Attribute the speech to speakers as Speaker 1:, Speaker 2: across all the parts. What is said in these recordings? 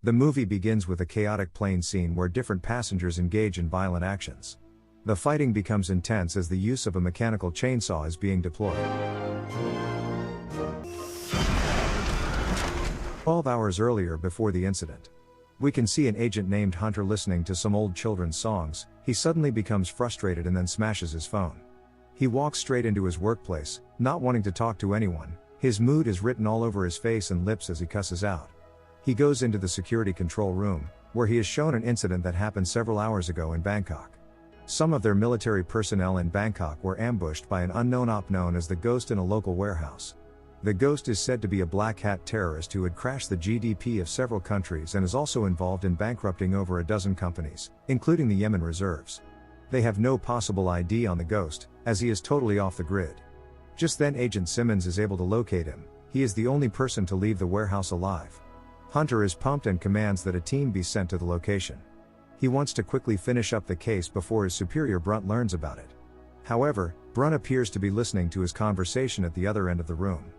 Speaker 1: The movie begins with a chaotic plane scene where different passengers engage in violent actions. The fighting becomes intense as the use of a mechanical chainsaw is being deployed. 12 hours earlier before the incident, we can see an agent named Hunter listening to some old children's songs. He suddenly becomes frustrated and then smashes his phone. He walks straight into his workplace, not wanting to talk to anyone. His mood is written all over his face and lips as he cusses out. He goes into the security control room, where he is shown an incident that happened several hours ago in Bangkok. Some of their military personnel in Bangkok were ambushed by an unknown op known as the Ghost in a local warehouse. The Ghost is said to be a black hat terrorist who had crashed the GDP of several countries and is also involved in bankrupting over a dozen companies, including the Yemen reserves. They have no possible ID on the Ghost, as he is totally off the grid. Just then Agent Simmons is able to locate him. He is the only person to leave the warehouse alive. Hunter is pumped and commands that a team be sent to the location. He wants to quickly finish up the case before his superior Brunt learns about it. However, Brunt appears to be listening to his conversation at the other end of the room.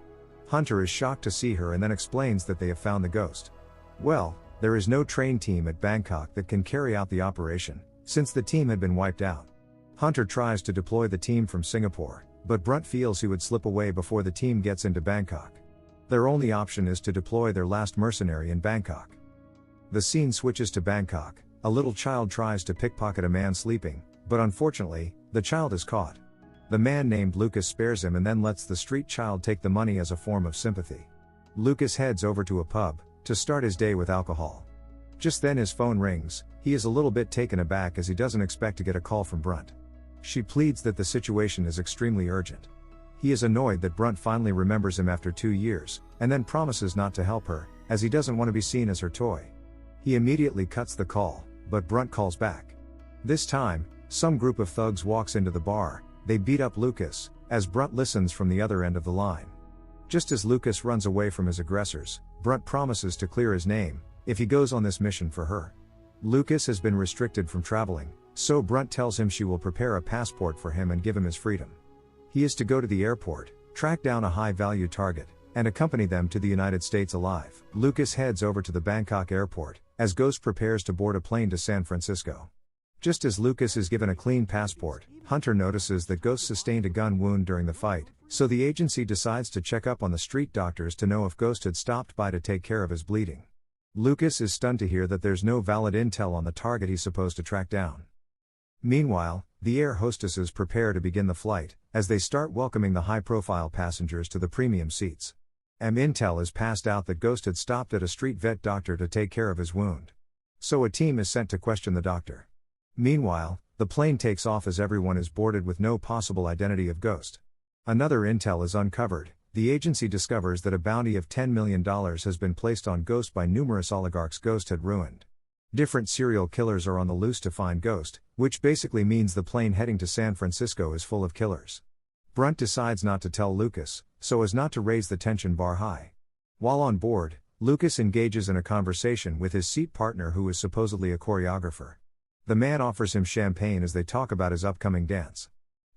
Speaker 1: Hunter is shocked to see her and then explains that they have found the Ghost. Well, there is no trained team at Bangkok that can carry out the operation, since the team had been wiped out. Hunter tries to deploy the team from Singapore, but Brunt feels he would slip away before the team gets into Bangkok. Their only option is to deploy their last mercenary in Bangkok. The scene switches to Bangkok. A little child tries to pickpocket a man sleeping, but unfortunately, the child is caught. The man named Lucas spares him and then lets the street child take the money as a form of sympathy. Lucas heads over to a pub to start his day with alcohol. Just then his phone rings. He is a little bit taken aback as he doesn't expect to get a call from Brunt. She pleads that the situation is extremely urgent. He is annoyed that Brunt finally remembers him after 2 years, and then promises not to help her, as he doesn't want to be seen as her toy. He immediately cuts the call, but Brunt calls back. This time, some group of thugs walks into the bar. They beat up Lucas, as Brunt listens from the other end of the line. Just as Lucas runs away from his aggressors, Brunt promises to clear his name if he goes on this mission for her. Lucas has been restricted from traveling, so Brunt tells him she will prepare a passport for him and give him his freedom. He is to go to the airport, track down a high-value target, and accompany them to the United States alive. Lucas heads over to the Bangkok airport, as Ghost prepares to board a plane to San Francisco. Just as Lucas is given a clean passport, Hunter notices that Ghost sustained a gun wound during the fight, so the agency decides to check up on the street doctors to know if Ghost had stopped by to take care of his bleeding. Lucas is stunned to hear that there's no valid intel on the target he's supposed to track down. Meanwhile, the air hostesses prepare to begin the flight, as they start welcoming the high-profile passengers to the premium seats. Intel is passed out that Ghost had stopped at a street vet doctor to take care of his wound. So a team is sent to question the doctor. Meanwhile, the plane takes off as everyone is boarded with no possible identity of Ghost. Another intel is uncovered. The agency discovers that a bounty of $10 million has been placed on Ghost by numerous oligarchs Ghost had ruined. Different serial killers are on the loose to find Ghost, which basically means the plane heading to San Francisco is full of killers. Brunt decides not to tell Lucas, so as not to raise the tension bar high. While on board, Lucas engages in a conversation with his seat partner who is supposedly a choreographer. The man offers him champagne as they talk about his upcoming dance.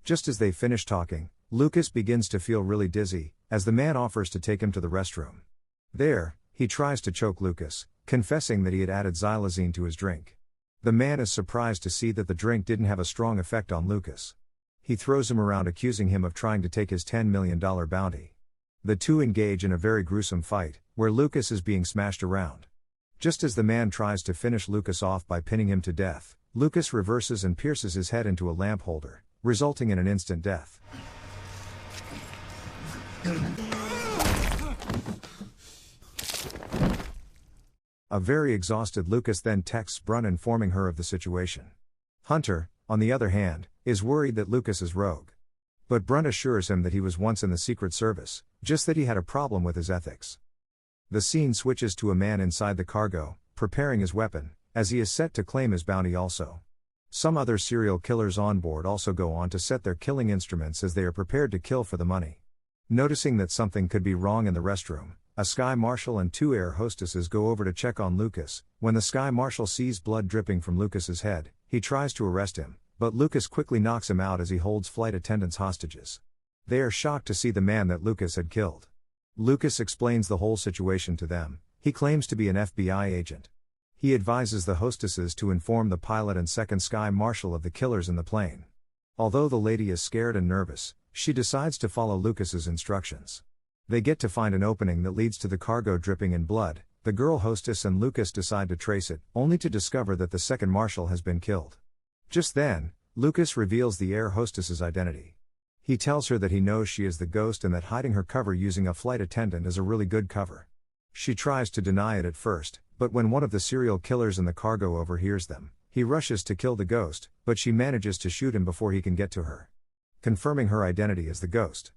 Speaker 1: Just as they finish talking, Lucas begins to feel really dizzy, as the man offers to take him to the restroom. There, he tries to choke Lucas, confessing that he had added xylazine to his drink. The man is surprised to see that the drink didn't have a strong effect on Lucas. He throws him around, accusing him of trying to take his $10 million bounty. The two engage in a very gruesome fight, where Lucas is being smashed around. Just as the man tries to finish Lucas off by pinning him to death, Lucas reverses and pierces his head into a lamp holder, resulting in an instant death. A very exhausted Lucas then texts Brunt informing her of the situation. Hunter, on the other hand, is worried that Lucas is rogue. But Brunt assures him that he was once in the Secret Service, just that he had a problem with his ethics. The scene switches to a man inside the cargo, preparing his weapon, as he is set to claim his bounty also. Some other serial killers on board also go on to set their killing instruments as they are prepared to kill for the money. Noticing that something could be wrong in the restroom, a sky marshal and 2 air hostesses go over to check on Lucas. When the sky marshal sees blood dripping from Lucas's head, he tries to arrest him, but Lucas quickly knocks him out as he holds flight attendants hostages. They are shocked to see the man that Lucas had killed. Lucas explains the whole situation to them. He claims to be an FBI agent. He advises the hostesses to inform the pilot and second sky marshal of the killers in the plane. Although the lady is scared and nervous, she decides to follow Lucas's instructions. They get to find an opening that leads to the cargo dripping in blood. The girl hostess and Lucas decide to trace it, only to discover that the second marshal has been killed. Just then, Lucas reveals the air hostess's identity. He tells her that he knows she is the ghost and that hiding her cover using a flight attendant is a really good cover. She tries to deny it at first, but when one of the serial killers in the cargo overhears them, he rushes to kill the ghost, but she manages to shoot him before he can get to her, confirming her identity as the ghost.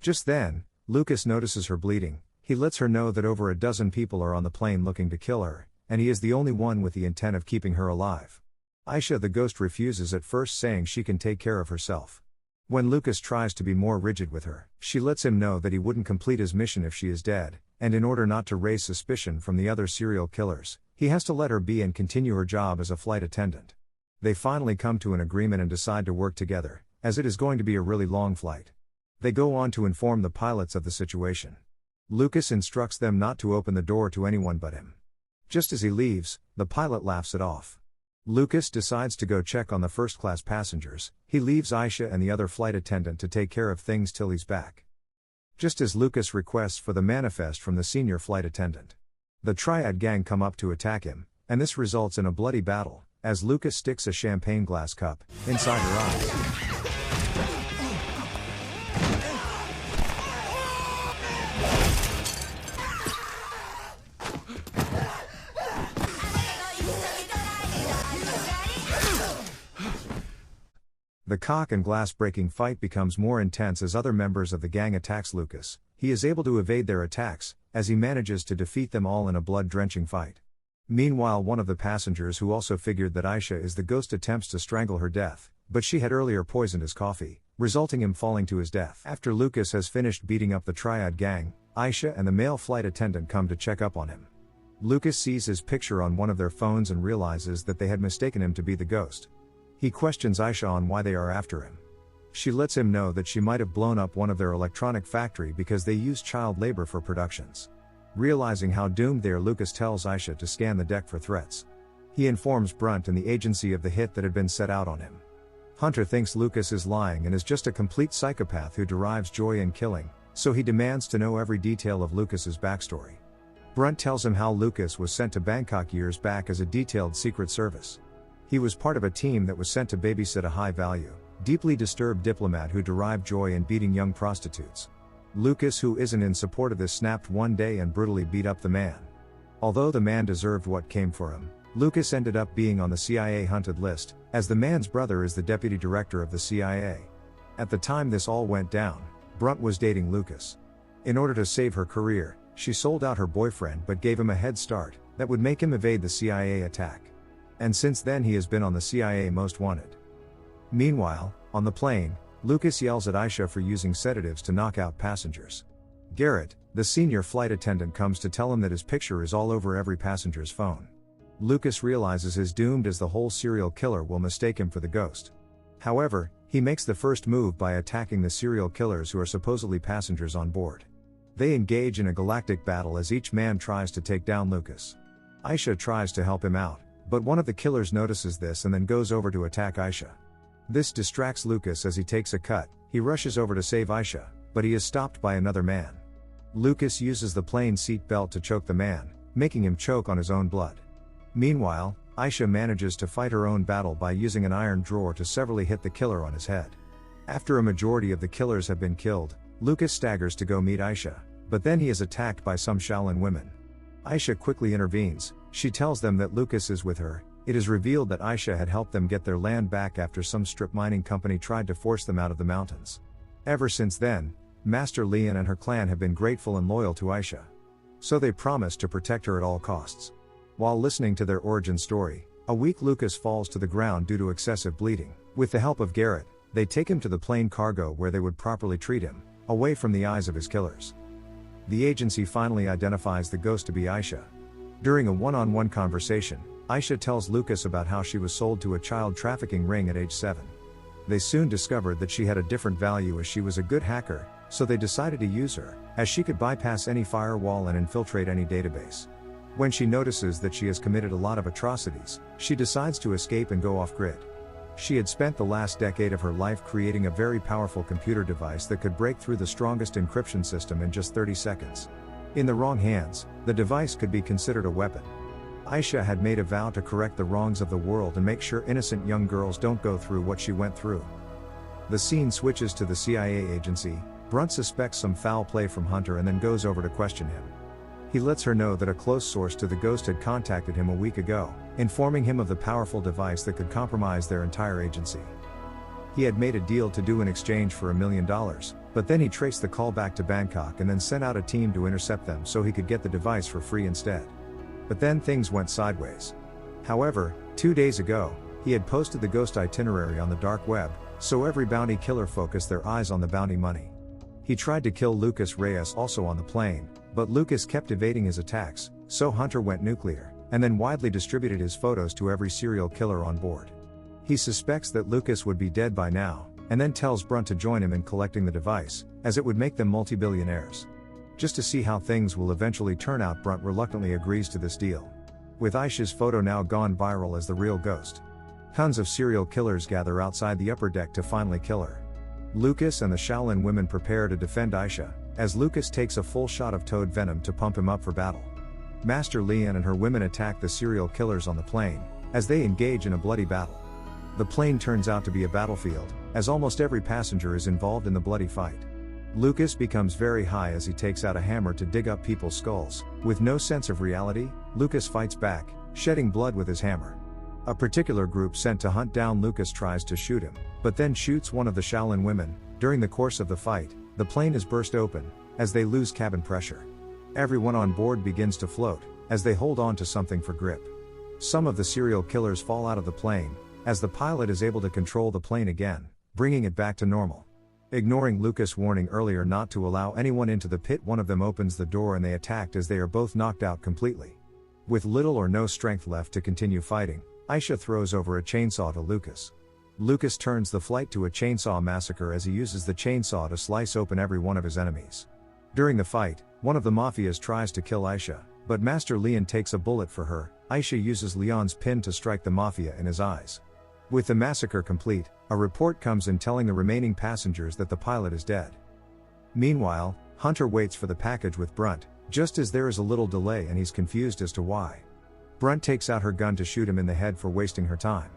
Speaker 1: Just then, Lucas notices her bleeding. He lets her know that over a dozen people are on the plane looking to kill her, and he is the only one with the intent of keeping her alive. Aisha the ghost refuses at first, saying she can take care of herself. When Lucas tries to be more rigid with her, she lets him know that he wouldn't complete his mission if she is dead, and in order not to raise suspicion from the other serial killers, he has to let her be and continue her job as a flight attendant. They finally come to an agreement and decide to work together, as it is going to be a really long flight. They go on to inform the pilots of the situation. Lucas instructs them not to open the door to anyone but him. Just as he leaves, the pilot laughs it off. Lucas decides to go check on the first-class passengers. He leaves Aisha and the other flight attendant to take care of things till he's back. Just as Lucas requests for the manifest from the senior flight attendant, the Triad gang come up to attack him, and this results in a bloody battle, as Lucas sticks a champagne glass cup inside her eyes. The cock and glass breaking fight becomes more intense as other members of the gang attacks Lucas. He is able to evade their attacks, as he manages to defeat them all in a blood-drenching fight. Meanwhile, one of the passengers who also figured that Aisha is the ghost attempts to strangle her death, but she had earlier poisoned his coffee, resulting in falling to his death. After Lucas has finished beating up the Triad gang, Aisha and the male flight attendant come to check up on him. Lucas sees his picture on one of their phones and realizes that they had mistaken him to be the ghost. He questions Aisha on why they are after him. She lets him know that she might have blown up one of their electronic factory because they use child labor for productions. Realizing how doomed they are, Lucas tells Aisha to scan the deck for threats. He informs Brunt and the agency of the hit that had been set out on him. Hunter thinks Lucas is lying and is just a complete psychopath who derives joy in killing, so he demands to know every detail of Lucas's backstory. Brunt tells him how Lucas was sent to Bangkok years back as a detailed Secret Service. He was part of a team that was sent to babysit a high-value, deeply disturbed diplomat who derived joy in beating young prostitutes. Lucas, who isn't in support of this, snapped one day and brutally beat up the man. Although the man deserved what came for him, Lucas ended up being on the CIA hunted list, as the man's brother is the deputy director of the CIA. At the time this all went down, Brunt was dating Lucas. In order to save her career, she sold out her boyfriend but gave him a head start that would make him evade the CIA attack. And since then he has been on the CIA Most Wanted. Meanwhile, on the plane, Lucas yells at Aisha for using sedatives to knock out passengers. Garrett, the senior flight attendant, comes to tell him that his picture is all over every passenger's phone. Lucas realizes he's doomed, as the whole serial killer will mistake him for the ghost. However, he makes the first move by attacking the serial killers who are supposedly passengers on board. They engage in a galactic battle as each man tries to take down Lucas. Aisha tries to help him out, but one of the killers notices this and then goes over to attack Aisha. This distracts Lucas as he takes a cut. He rushes over to save Aisha, but he is stopped by another man. Lucas uses the plane seat belt to choke the man, making him choke on his own blood. Meanwhile, Aisha manages to fight her own battle by using an iron drawer to severely hit the killer on his head. After a majority of the killers have been killed, Lucas staggers to go meet Aisha, but then he is attacked by some Shaolin women. Aisha quickly intervenes. She tells them that Lucas is with her. It is revealed that Aisha had helped them get their land back after some strip mining company tried to force them out of the mountains. Ever since then, Master Leon and her clan have been grateful and loyal to Aisha. So they promise to protect her at all costs. While listening to their origin story, a weak Lucas falls to the ground due to excessive bleeding. With the help of Garrett, they take him to the plane cargo where they would properly treat him, away from the eyes of his killers. The agency finally identifies the ghost to be Aisha. During a one-on-one conversation, Aisha tells Lucas about how she was sold to a child trafficking ring at age 7. They soon discovered that she had a different value as she was a good hacker, so they decided to use her, as she could bypass any firewall and infiltrate any database. When she notices that she has committed a lot of atrocities, she decides to escape and go off-grid. She had spent the last decade of her life creating a very powerful computer device that could break through the strongest encryption system in just 30 seconds. In the wrong hands, the device could be considered a weapon. Aisha had made a vow to correct the wrongs of the world and make sure innocent young girls don't go through what she went through. The scene switches to the CIA agency. Brunt suspects some foul play from Hunter and then goes over to question him. He lets her know that a close source to the Ghost had contacted him a week ago, informing him of the powerful device that could compromise their entire agency. He had made a deal to do in exchange for $1 million, but then he traced the call back to Bangkok and then sent out a team to intercept them so he could get the device for free instead. But then things went sideways. However, 2 days ago, he had posted the Ghost itinerary on the dark web, so every bounty killer focused their eyes on the bounty money. He tried to kill Lucas Reyes also on the plane, but Lucas kept evading his attacks, so Hunter went nuclear, and then widely distributed his photos to every serial killer on board. He suspects that Lucas would be dead by now, and then tells Brunt to join him in collecting the device, as it would make them multi-billionaires. Just to see how things will eventually turn out, Brunt reluctantly agrees to this deal. With Aisha's photo now gone viral as the real Ghost, tons of serial killers gather outside the upper deck to finally kill her. Lucas and the Shaolin women prepare to defend Aisha, as Lucas takes a full shot of toad venom to pump him up for battle. Master Lian and her women attack the serial killers on the plane, as they engage in a bloody battle. The plane turns out to be a battlefield, as almost every passenger is involved in the bloody fight. Lucas becomes very high as he takes out a hammer to dig up people's skulls. With no sense of reality, Lucas fights back, shedding blood with his hammer. A particular group sent to hunt down Lucas tries to shoot him, but then shoots one of the Shaolin women. During the course of the fight, the plane is burst open, as they lose cabin pressure. Everyone on board begins to float, as they hold on to something for grip. Some of the serial killers fall out of the plane, as the pilot is able to control the plane again, bringing it back to normal. Ignoring Lucas' warning earlier not to allow anyone into the pit, one of them opens the door and they attacked as they are both knocked out completely. With little or no strength left to continue fighting, Aisha throws over a chainsaw to Lucas. Lucas turns the flight to a chainsaw massacre as he uses the chainsaw to slice open every one of his enemies. During the fight, one of the mafias tries to kill Aisha, but Master Leon takes a bullet for her. Aisha uses Leon's pin to strike the mafia in his eyes. With the massacre complete, a report comes in telling the remaining passengers that the pilot is dead. Meanwhile, Hunter waits for the package with Brunt, just as there is a little delay and he's confused as to why. Brunt takes out her gun to shoot him in the head for wasting her time.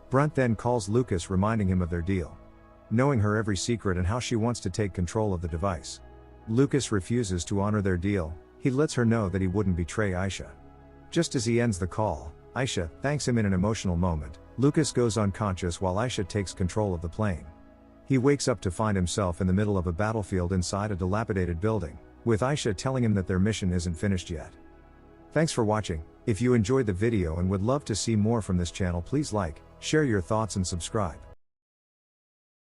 Speaker 1: Brunt then calls Lucas, reminding him of their deal. Knowing her every secret and how she wants to take control of the device, Lucas refuses to honor their deal. He lets her know that he wouldn't betray Aisha. Just as he ends the call, Aisha thanks him in an emotional moment. Lucas goes unconscious while Aisha takes control of the plane. He wakes up to find himself in the middle of a battlefield inside a dilapidated building, with Aisha telling him that their mission isn't finished yet. Thanks for watching. If you enjoyed the video and would love to see more from this channel, please like, share your thoughts and subscribe.